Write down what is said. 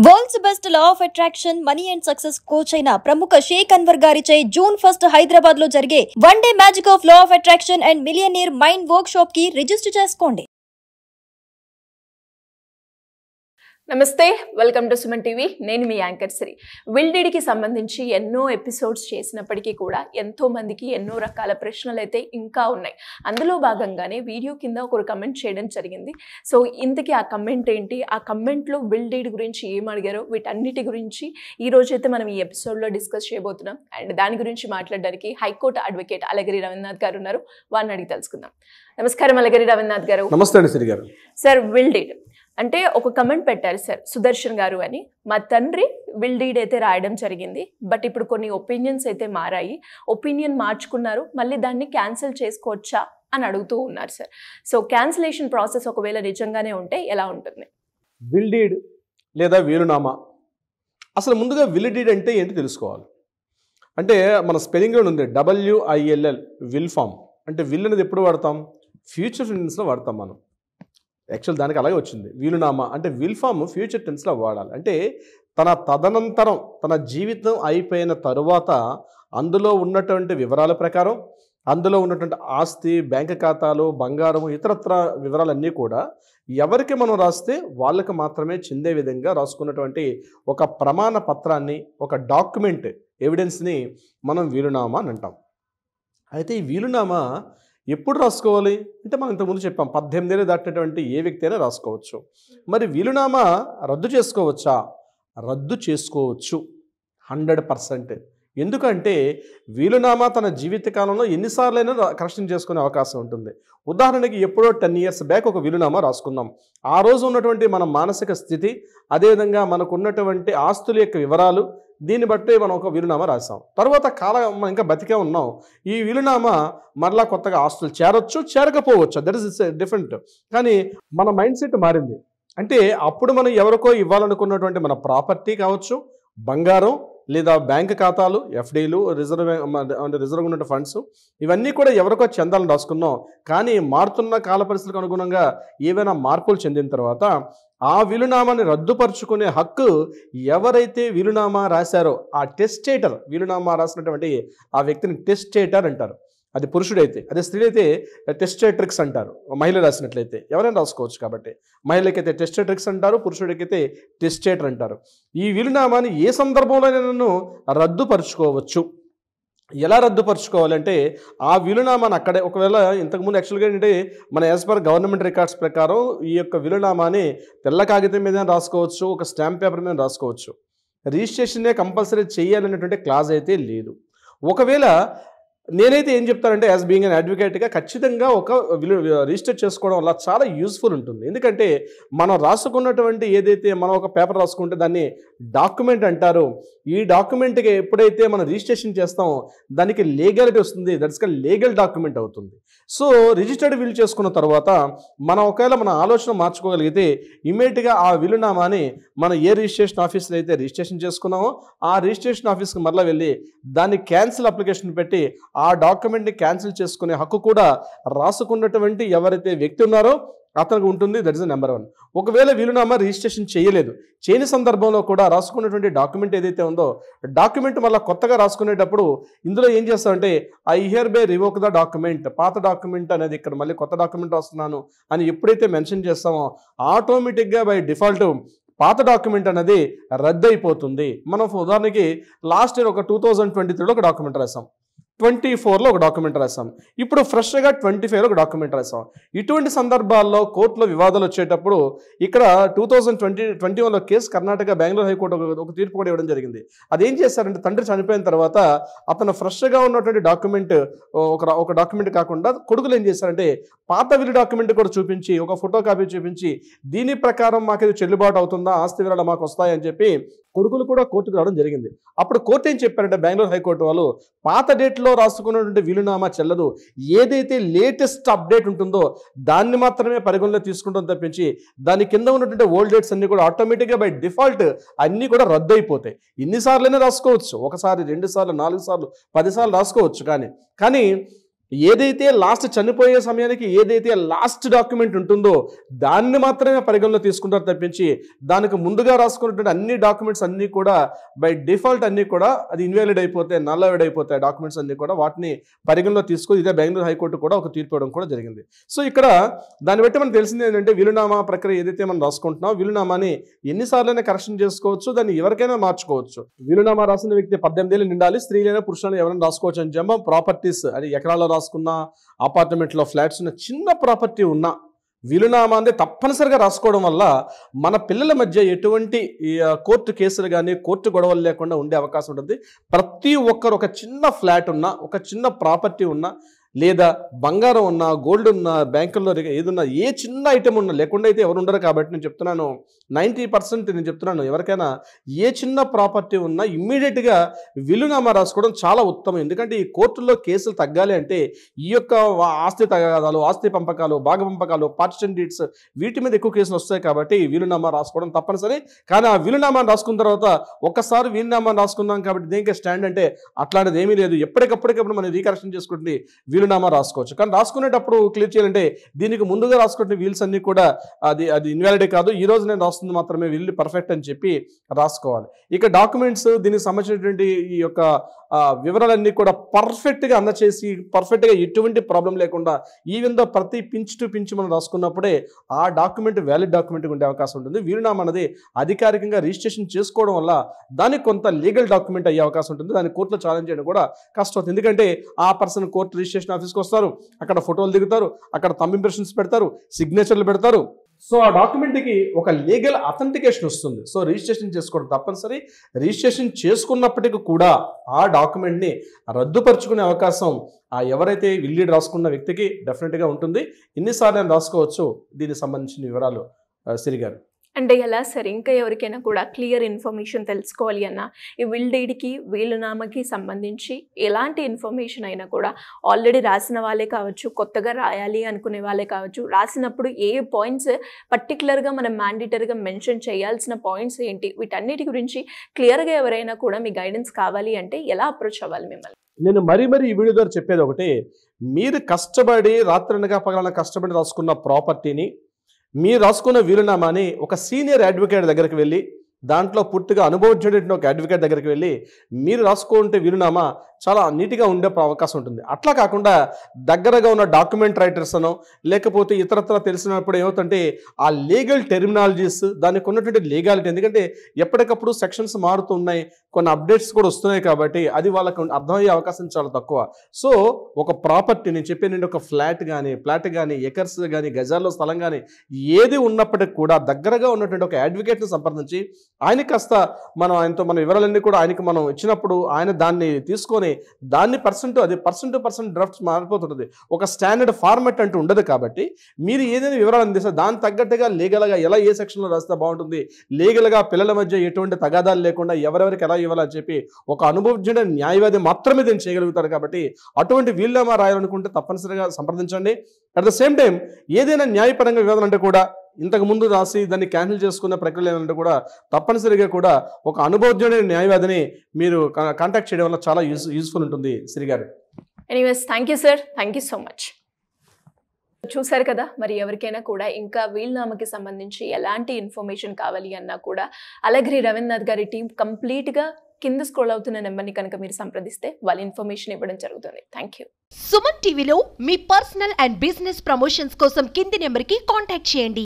World's best law of attraction money and success coach అయిన ప్రముఖ షేక్ అన్వర్ గారిచే జూన్ 1 హైదరాబాద్ లో జరిగే one day magic of law of attraction and millionaire mind work shop కి register చేసుకోండి. నమస్తే, వెల్కమ్ టు సుమన్ టీవీ. నేను మీ యాంకర్ శ్రీ. విల్డీడ్కి సంబంధించి ఎన్నో ఎపిసోడ్స్ చేసినప్పటికీ కూడా ఎంతో మందికి ఎన్నో రకాల ప్రశ్నలు అయితే ఇంకా ఉన్నాయి. అందులో భాగంగానే వీడియో కింద ఒకరు కమెంట్ చేయడం జరిగింది. సో ఇంతకీ ఆ కమెంట్ ఏంటి, ఆ కమెంట్లో విల్డీడ్ గురించి ఏం అడిగారో వీటన్నిటి గురించి ఈ రోజైతే మనం ఈ ఎపిసోడ్లో డిస్కస్ చేయబోతున్నాం. అండ్ దాని గురించి మాట్లాడడానికి హైకోర్టు అడ్వకేట్ అలగిరి రవీంద్రనాథ్ గారు ఉన్నారు. వారిని అడిగి తెలుసుకుందాం. నమస్కారం అలగిరి రవీంద్రనాథ్ గారు. నమస్తే అండి శ్రీ గారు. సార్, విల్డీడ్ అంటే ఒక కమెంట్ పెట్టారు సార్, సుదర్శన్ గారు అని. మా తండ్రి విల్డీడ్ అయితే రాయడం జరిగింది, బట్ ఇప్పుడు కొన్ని ఒపీనియన్స్ అయితే మారాయి, ఒపీనియన్ మార్చుకున్నారు, మళ్ళీ దాన్ని క్యాన్సిల్ చేసుకోవచ్చా అని అడుగుతూ ఉన్నారు సార్. సో క్యాన్సిలేషన్ ప్రాసెస్ ఒకవేళ నిజంగానే ఉంటే ఎలా ఉంటుంది? విల్డీడ్ లేదా వీలునామా, అసలు ముందుగా విల్డీడ్ అంటే ఏంటి తెలుసుకోవాలి. అంటే మన స్పెల్లింగ్లో ఉంది WILL, విల్ ఫామ్. అంటే విల్ అనేది ఎప్పుడు వాడతాం? ఫ్యూచర్ టెన్స్లో వాడతాం మనం. యాక్చువల్ దానికి అలాగే వచ్చింది. వీలునామా అంటే విల్ ఫామ్ ఫ్యూచర్ టెన్స్లో వాడాలి. అంటే తదనంతరం తన జీవితం అయిపోయిన తరువాత అందులో ఉన్నటువంటి వివరాల ప్రకారం, అందులో ఉన్నటువంటి ఆస్తి, బ్యాంక్ ఖాతాలు, బంగారం, ఇతరత్ర వివరాలన్నీ కూడా ఎవరికి మనం రాస్తే వాళ్ళకి మాత్రమే చెందే విధంగా రాసుకున్నటువంటి ఒక ప్రమాణ పత్రాన్ని, ఒక డాక్యుమెంట్, ఎవిడెన్స్ని మనం వీలునామా అని అంటాం. అయితే ఈ వీలునామా ఎప్పుడు రాసుకోవాలి అంటే మనం ఇంతకుముందు చెప్పాం, 18 ఏళ్ళు దాటినటువంటి ఏ వ్యక్తి అయినా రాసుకోవచ్చు. మరి వీలునామా రద్దు చేసుకోవచ్చా? రద్దు చేసుకోవచ్చు 100%. ఎందుకంటే వీలునామా తన జీవితకాలంలో ఎన్నిసార్లైనా కరెక్షన్ చేసుకునే అవకాశం ఉంటుంది. ఉదాహరణకి ఎప్పుడో 10 years బ్యాక్ ఒక వీలునామా రాసుకున్నాం. ఆ రోజు ఉన్నటువంటి మన మానసిక స్థితి, అదేవిధంగా మనకు ఉన్నటువంటి ఆస్తుల యొక్క వివరాలు, దీన్ని బట్టి మనం ఒక వీలునామా రాసాం. తర్వాత కాలం మనం ఇంకా బతికే ఉన్నాం. ఈ వీలునామా మరలా కొత్తగా ఆస్తులు చేరొచ్చు, చేరకపోవచ్చు, దట్ ఇస్ డిఫరెంట్. కానీ మన మైండ్ సెట్ మారింది. అంటే అప్పుడు మనం ఎవరికో ఇవ్వాలనుకున్నటువంటి మన ప్రాపర్టీ కావచ్చు, బంగారం లేదా బ్యాంక్ ఖాతాలు, FDలు, రిజర్వ్ ఉన్న ఫండ్స్, ఇవన్నీ కూడా ఎవరికో చెందాలని రాసుకున్నాం. కానీ మారుతున్న కాల పరిస్థితులకు అనుగుణంగా ఏవైనా మార్పులు చెందిన తర్వాత ఆ వీలునామాని రద్దుపరుచుకునే హక్కు ఎవరైతే వీలునామా రాశారో ఆ టెస్టేటర్, వీలునామా రాసినటువంటి ఆ వ్యక్తిని టెస్టేటర్ అంటారు. అది పురుషుడైతే, అదే స్త్రీలైతే టెస్టేట్రిక్స్ అంటారు. మహిళ రాసినట్లయితే ఎవరైనా రాసుకోవచ్చు. కాబట్టి మహిళకైతే టెస్టేట్రిక్స్ అంటారు, పురుషుడికైతే టెస్టేటర్ అంటారు. ఈ వీలునామాని ఏ సందర్భంలోనైనా రద్దుపరుచుకోవచ్చు. ఎలా రద్దుపరుచుకోవాలంటే ఆ వీలునామాని అక్కడే, ఒకవేళ ఇంతకుముందు యాక్చువల్గా ఏంటంటే మన యాజ్ పర్ గవర్నమెంట్ రికార్డ్స్ ప్రకారం ఈ యొక్క వీలునామాని తెల్ల కాగితం మీద రాసుకోవచ్చు, ఒక స్టాంప్ పేపర్ మీద రాసుకోవచ్చు. రిజిస్ట్రేషనే కంపల్సరీ చేయాలనేటువంటి క్లాజ్ అయితే లేదు. ఒకవేళ నేనైతే ఏం చెప్తానంటే యాజ్ బీయింగ్ అన్ అడ్వకేట్గా ఖచ్చితంగా ఒక రిజిస్టర్ చేసుకోవడం వల్ల చాలా యూస్ఫుల్ ఉంటుంది. ఎందుకంటే మనం రాసుకున్నటువంటి ఏదైతే మనం ఒక పేపర్ రాసుకుంటే దాన్ని డాక్యుమెంట్ అంటారు. ఈ డాక్యుమెంట్కి ఎప్పుడైతే మనం రిజిస్ట్రేషన్ చేస్తామో దానికి లీగాలిటీ వస్తుంది, దట్స్ కాల్డ్ లీగల్ డాక్యుమెంట్ అవుతుంది. సో రిజిస్టర్డ్ విల్ చేసుకున్న తర్వాత మనం ఒకవేళ మన ఆలోచన మార్చుకోగలిగితే ఇమీడియట్గా ఆ వీలునామాని మనం ఏ రిజిస్ట్రేషన్ ఆఫీస్లో అయితే రిజిస్ట్రేషన్ చేసుకున్నామో ఆ రిజిస్ట్రేషన్ ఆఫీస్కి మరలా వెళ్ళి దాన్ని క్యాన్సిల్ అప్లికేషన్ పెట్టి ఆ డాక్యుమెంట్ని క్యాన్సిల్ చేసుకునే హక్కు కూడా రాసుకున్నటువంటి ఎవరైతే వ్యక్తి ఉన్నారో అతనికి ఉంటుంది. That is number 1. ఒకవేళ వీలునామా రిజిస్ట్రేషన్ చేయలేదు, చేయని సందర్భంలో కూడా రాసుకున్నటువంటి డాక్యుమెంట్ ఏదైతే ఉందో డాక్యుమెంట్ మళ్ళీ కొత్తగా రాసుకునేటప్పుడు ఇందులో ఏం చేస్తామంటే I here by revoke the document, పాత డాక్యుమెంట్ అనేది ఇక్కడ మళ్ళీ కొత్త డాక్యుమెంట్ వస్తున్నాను అని ఎప్పుడైతే మెన్షన్ చేస్తామో ఆటోమేటిక్గా బై డిఫాల్ట్ పాత డాక్యుమెంట్ అనేది రద్దు అయిపోతుంది. మనం ఉదాహరణకి లాస్ట్ ఇయర్ ఒక 2023లో ఒక డాక్యుమెంట్ రాసాం, 24లో ఒక డాక్యుమెంట్ రాసాం, ఇప్పుడు ఫ్రెష్గా 25లో ఒక డాక్యుమెంట్ రాసాం. ఇటువంటి సందర్భాల్లో కోర్టులో వివాదాలు వచ్చేటప్పుడు ఇక్కడ 2021లో కేసు కర్ణాటక బెంగళూరు హైకోర్టు ఒక తీర్పు కూడా ఇవ్వడం జరిగింది. అదేం చేశారంటే తండ్రి చనిపోయిన తర్వాత అతను ఫ్రెష్గా ఉన్నటువంటి డాక్యుమెంట్ ఒక డాక్యుమెంట్ కాకుండా కొడుకులు ఏం చేశారంటే పాత విల్ డాక్యుమెంట్ కూడా చూపించి, ఒక ఫోటో కాపీ చూపించి దీని ప్రకారం మాకు ఇది చెల్లుబాటు అవుతుందా, ఆస్తి వివరాలు మాకు వస్తాయని చెప్పి కొడుకులు కూడా కోర్టుకు రావడం జరిగింది. అప్పుడు కోర్టు ఏం చెప్పారంటే బెంగళూరు హైకోర్టు వాళ్ళు పాత డేట్లో రాసుకున్నటువంటి వీలునామా చెల్లదు, ఏదైతే లేటెస్ట్ అప్డేట్ ఉంటుందో దాన్ని మాత్రమే పరిగణలో తీసుకుంటాం తప్పించి దాని కింద ఉన్నటువంటి ఓల్డ్ డేట్స్ అన్ని కూడా ఆటోమేటిక్గా బై డిఫాల్ట్ అన్నీ కూడా రద్దు అయిపోతాయి. ఎన్నిసార్లైనా రాసుకోవచ్చు, ఒకసారి, 2 సార్లు, 4 సార్లు, 10 సార్లు రాసుకోవచ్చు. కానీ ఏదైతే లాస్ట్ చనిపోయే సమయానికి ఏదైతే లాస్ట్ డాక్యుమెంట్ ఉంటుందో దాన్ని మాత్రమే పరిగణలో తీసుకుంటారు తప్పించి దానికి ముందుగా రాసుకున్నటువంటి అన్ని డాక్యుమెంట్స్ అన్నీ కూడా బై డిఫాల్ట్ అన్నీ కూడా అది ఇన్వాలిడ్ అయిపోతాయి, నల్లవిడ్ అయిపోతాయి డాక్యుమెంట్స్ అన్నీ కూడా. వాటిని పరిగణలో తీసుకొని ఇదే బెంగళూరు హైకోర్టు కూడా ఒక తీర్పు ఇవ్వడం కూడా జరిగింది. సో ఇక్కడ దాన్ని బట్టి మనకు తెలిసింది ఏంటంటే వీలునామా ప్రక్రియ ఏదైతే మనం రాసుకుంటున్నాం వీలునామాని ఎన్నిసార్లైనా కరెక్షన్ చేసుకోవచ్చు, దాన్ని ఎవరికైనా మార్చుకోవచ్చు. వీలునామా రాసిన వ్యక్తి 18 ఏళ్ళు నిండాలి, స్త్రీలైనా పురుషులైనా ఎవరైనా రాసుకోవచ్చు అని చెప్పాం. ప్రాపర్టీస్ అది ఎకరాల్లో రాసుకున్న, అపార్ట్మెంట్లో ఫ్లాట్స్ ఉన్న, చిన్న ప్రాపర్టీ ఉన్న వీలునామాన్ని తప్పనిసరిగా రాసుకోవడం వల్ల మన పిల్లల మధ్య ఎటువంటి కోర్టు కేసులు కానీ కోర్టు గొడవలు లేకుండా ఉండే అవకాశం ఉంటుంది. ప్రతి ఒక్కరు ఒక చిన్న ఫ్లాట్ ఉన్నా, ఒక చిన్న ప్రాపర్టీ ఉన్నా, లేదా బంగారం ఉన్నా, గోల్డ్ ఉన్నా, బ్యాంకుల్లో ఏదున్నా, ఏ చిన్న ఐటెం ఉన్నా లేకుండా అయితే ఎవరు ఉండరు. కాబట్టి నేను చెప్తున్నాను 90% నేను చెప్తున్నాను ఎవరికైనా ఏ చిన్న ప్రాపర్టీ ఉన్నా ఇమ్మీడియట్గా వీలునామా రాసుకోవడం చాలా ఉత్తమం. ఎందుకంటే ఈ కోర్టుల్లో కేసులు తగ్గాలి అంటే ఈ యొక్క ఆస్తి తగాదాలు, ఆస్తి పంపకాలు, భాగ పంపకాలు, పార్టిషన్ డీడ్స్ వీటి మీద ఎక్కువ కేసులు వస్తాయి. కాబట్టి వీలునామా రాసుకోవడం తప్పనిసరి. కానీ ఆ వీలునామాను రాసుకున్న తర్వాత ఒక్కసారి వీలునామాను రాసుకున్నాం కాబట్టి దేనికి స్టాండ్ అంటే అట్లాంటిది ఏమీ లేదు. ఎప్పటికప్పుడు మనం రీకరెక్షన్ చేసుకుంటే వీలునామా రాసుకోవచ్చు. కానీ రాసుకునేటప్పుడు క్లియర్ చేయాలంటే దీనికి ముందుగా రాసుకుంటే వీల్స్ అన్ని కూడా అది ఇన్వాలిడే కాదు, ఈ రోజు నేను రాస్తుంది మాత్రమే వీళ్ళు పర్ఫెక్ట్ అని చెప్పి రాసుకోవాలి. ఇక డాక్యుమెంట్స్ దీనికి సంబంధించినటువంటి ఈ యొక్క వివరాలన్నీ కూడా పర్ఫెక్ట్గా అందచేసి పర్ఫెక్ట్గా ఎటువంటి ప్రాబ్లం లేకుండా ఈవెన్ దో ప్రతి పించ్ టు పించ్ మనం రాసుకున్నప్పుడే ఆ డాక్యుమెంట్ వ్యాలిడ్ డాక్యుమెంట్గా ఉండే అవకాశం ఉంటుంది. వీలునామా అనేది అధికారికంగా రిజిస్ట్రేషన్ చేసుకోవడం వల్ల దానికి కొంత లీగల్ డాక్యుమెంట్ అయ్యే అవకాశం ఉంటుంది. దాన్ని కోర్టులో ఛాలెంజ్ చేయడం కూడా కష్టం అవుతుంది. ఎందుకంటే ఆ పర్సన్ కోర్టు రిజిస్ట్రేషన్ ఆఫీస్కి వస్తారు, అక్కడ ఫోటోలు దిగుతారు, అక్కడ థంబ్ ఇంప్రెషన్స్ పెడతారు, సిగ్నేచర్లు పెడతారు. సో ఆ డాక్యుమెంట్కి ఒక లీగల్ అథెంటికేషన్ వస్తుంది. సో రిజిస్ట్రేషన్ చేసుకోవడం తప్పనిసరి. రిజిస్ట్రేషన్ చేసుకున్నప్పటికీ కూడా ఆ డాక్యుమెంట్ని రద్దుపరుచుకునే అవకాశం ఎవరైతే విల్లీడ్ రాసుకున్న వ్యక్తికి డెఫినెట్గా ఉంటుంది. ఎన్నిసార్లు రాసుకోవచ్చు దీనికి సంబంధించిన వివరాలు సిరి గారు? అంటే ఎలా సార్, ఇంకా ఎవరికైనా కూడా క్లియర్ ఇన్ఫర్మేషన్ తెలుసుకోవాలి అన్నా ఈ విల్ డీడ్కి వీలునామాకి సంబంధించి ఎలాంటి ఇన్ఫర్మేషన్ అయినా కూడా ఆల్రెడీ రాసిన వాళ్ళే కావచ్చు, కొత్తగా రాయాలి అనుకునే వాళ్ళే కావచ్చు, రాసినప్పుడు ఏ పాయింట్స్ పర్టికులర్గా మనం మ్యాండేటరీగా మెన్షన్ చేయాల్సిన పాయింట్స్ ఏంటి, వీటన్నిటి గురించి క్లియర్గా ఎవరైనా కూడా మీ గైడెన్స్ కావాలి అంటే ఎలా అప్రోచ్ అవ్వాలి మిమ్మల్ని? నేను మరీ ఈ వీడియో ద్వారా చెప్పేది ఒకటి, మీరు కష్టపడి రాత్రనగా పగలన కష్టపడి రాసుకున్న ప్రాపర్టీని, మీరు రాసుకున్న వీలునామాని ఒక సీనియర్ అడ్వకేట్ దగ్గరికి వెళ్ళి, దాంట్లో పూర్తిగా అనుభవించేటువంటి ఒక అడ్వకేట్ దగ్గరికి వెళ్ళి మీరు రాసుకుంటే వీలునామా చాలా నీట్గా ఉండే అవకాశం ఉంటుంది. అట్లా కాకుండా దగ్గరగా ఉన్న డాక్యుమెంట్ రైటర్స్ అనో లేకపోతే ఇతరత్ర తెలిసినప్పుడు ఏమవుతుంటే ఆ లీగల్ టెర్మినాలజీస్, దానికి ఉన్నటువంటి లీగాలిటీ, ఎందుకంటే ఎప్పటికప్పుడు సెక్షన్స్ మారుతూ ఉన్నాయి, కొన్ని అప్డేట్స్ కూడా వస్తున్నాయి కాబట్టి అది వాళ్ళకు అర్థమయ్యే అవకాశం చాలా తక్కువ. సో ఒక ప్రాపర్టీ నేను చెప్పేది ఒక ఫ్లాట్ కానీ ఎకర్స్ కానీ గజాల్లో స్థలం కానీ ఏది ఉన్నప్పటికీ కూడా దగ్గరగా ఉన్నటువంటి ఒక అడ్వకేట్ని సంప్రదించి ఆయన కాస్త ఆయనతో మన వివరాలన్నీ కూడా ఆయనకి మనం ఇచ్చినప్పుడు ఆయన దాన్ని తీసుకొని దాన్ని పర్సన్ టు పర్సన్ డ్రాఫ్ట్స్ మారిపోతుంటుంది. ఒక స్టాండర్డ్ ఫార్మాట్ అంటూ ఉండదు. కాబట్టి మీరు ఏదైనా వివరాలు అందిస్తే దానికి తగ్గట్టుగా లీగల్గా ఎలా ఏ సెక్షన్లో రాస్తే బాగుంటుంది, లీగల్గా పిల్లల మధ్య ఎటువంటి తగాదాలు లేకుండా ఎవరెవరికి ఎలా ఇవ్వాలని చెప్పి ఒక అనుభవజ్ఞుడైన న్యాయవాది మాత్రమే దీన్ని చేయగలుగుతారు. కాబట్టి అటువంటి వీలునామా రాయాలనుకుంటే తప్పనిసరిగా సంప్రదించండి. అట్ ద సేమ్ టైం ఏదైనా న్యాయపరంగా వివాదం అంటే కూడా ఇంతకు ముందు రాసి దాన్ని క్యాన్సిల్ చేసుకున్న ప్రక్రియ ఏమంటే కూడా తప్పనిసరిగా కూడా ఒక అనుభవజ్ఞుడైన న్యాయవాదిని మీరు కాంటాక్ట్ చేయడం వల్ల చాలా యూస్ఫుల్ ఉంటుంది శ్రీ గారు. Anyways thank you sir, thank you so much. చూసారు కదా, మరి ఎవరికైనా కూడా ఇంకా వీలునామాకి సంబంధించి ఎలాంటి ఇన్ఫర్మేషన్ కావాలి అన్నా కూడా అలగిరి రవీంద్రనాథ్ గారి టీం కంప్లీట్గా కింద స్క్రోల్ అవుతున్న నెంబర్ని కనుక మీరు సంప్రదిస్తే వాళ్ళ ఇన్ఫర్మేషన్ ఇవ్వడం జరుగుతుంది. Thank you. సుమన్ టీవీలో మీ పర్సనల్ అండ్ బిజినెస్ ప్రమోషన్స్ కోసం కింది నెంబర్కి కాంటాక్ట్ చేయండి.